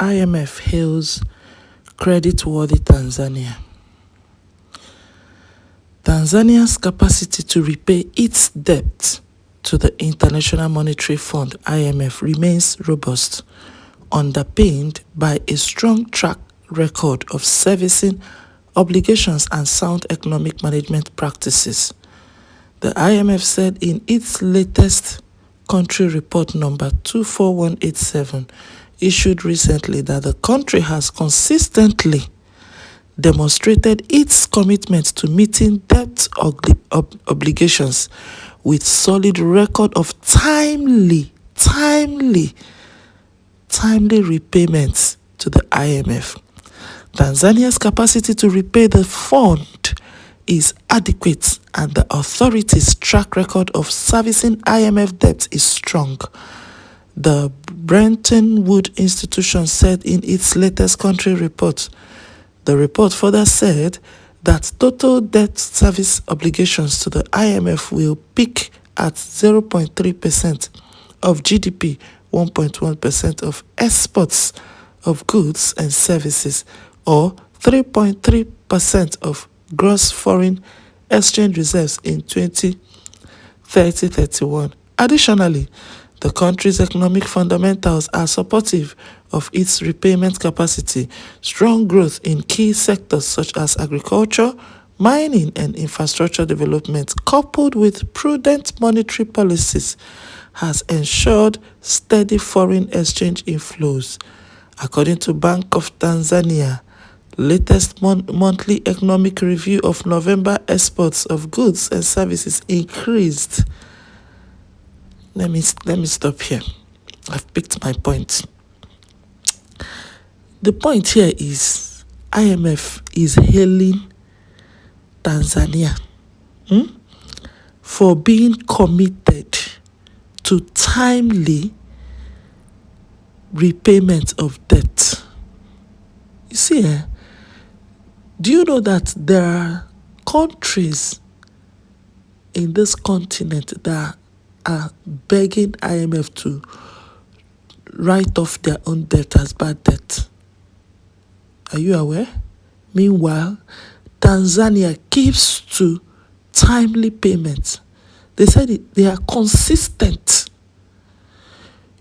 IMF hails credit-worthy Tanzania. Tanzania's capacity to repay its debt to the International Monetary Fund (IMF) remains robust, underpinned by a strong track record of servicing obligations and sound economic management practices. The IMF said in its latest country report number 24187, issued recently, that the country has consistently demonstrated its commitment to meeting debt obligations with solid record of timely repayments to the IMF. Tanzania's capacity to repay the fund is adequate, and the authority's track record of servicing IMF debt is strong. The Bretton Woods institution said in its latest country report. The report further said that total debt service obligations to the IMF will peak at 0.3% of GDP, 1.1% of exports of goods and services, or 3.3% of gross foreign exchange reserves in 2030-31. Additionally, the country's economic fundamentals are supportive of its repayment capacity. Strong growth in key sectors such as agriculture, mining, and infrastructure development, coupled with prudent monetary policies, has ensured steady foreign exchange inflows. According to Bank of Tanzania, latest monthly economic review of November, exports of goods and services increased. Let me stop here. I've picked my point. The point here is IMF is hailing Tanzania for being committed to timely repayment of debt. You see, do you know that there are countries in this continent that are begging IMF to write off their own debt as bad debt? Are you aware? Meanwhile, Tanzania keeps to timely payments. They said they are consistent.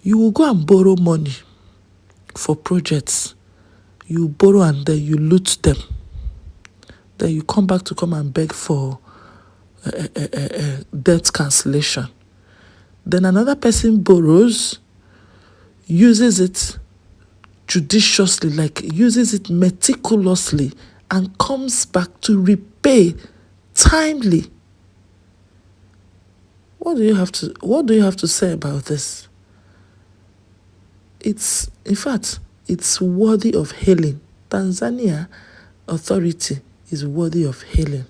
You will go and borrow money for projects. You borrow and then you loot them. Then you come back to come and beg for debt cancellation. Then another person borrows, uses it judiciously, like uses it meticulously, and comes back to repay timely. What do you have to say about this? In fact, it's worthy of hailing. Tanzania authority is worthy of hailing.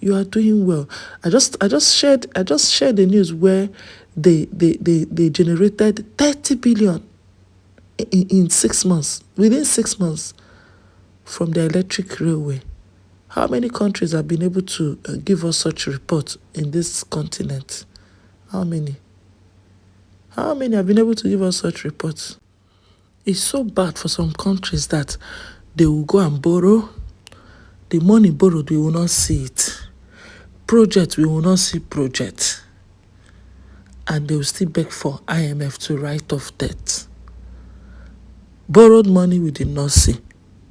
You are doing well. I just shared the news where they generated 30 billion in 6 months, within 6 months, from the electric railway. How many countries have been able to give us such reports in this continent? How many? How many have been able to give us such reports? It's so bad for some countries that they will go and borrow. The money borrowed, we will not see it. Project, we will not see project. And they will still beg for IMF to write off debt. Borrowed money, we did not see.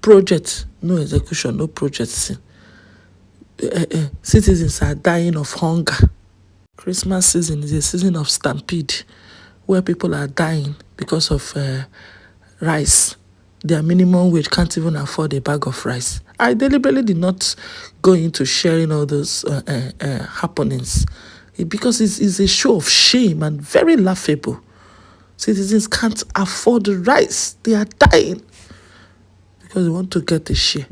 Project, no execution, no project seen. Citizens are dying of hunger. Christmas season is a season of stampede, where people are dying because of rice. Their minimum wage can't even afford a bag of rice. I deliberately did not go into sharing all those happenings because it's a show of shame and very laughable. Citizens can't afford the rice. They are dying because they want to get the share.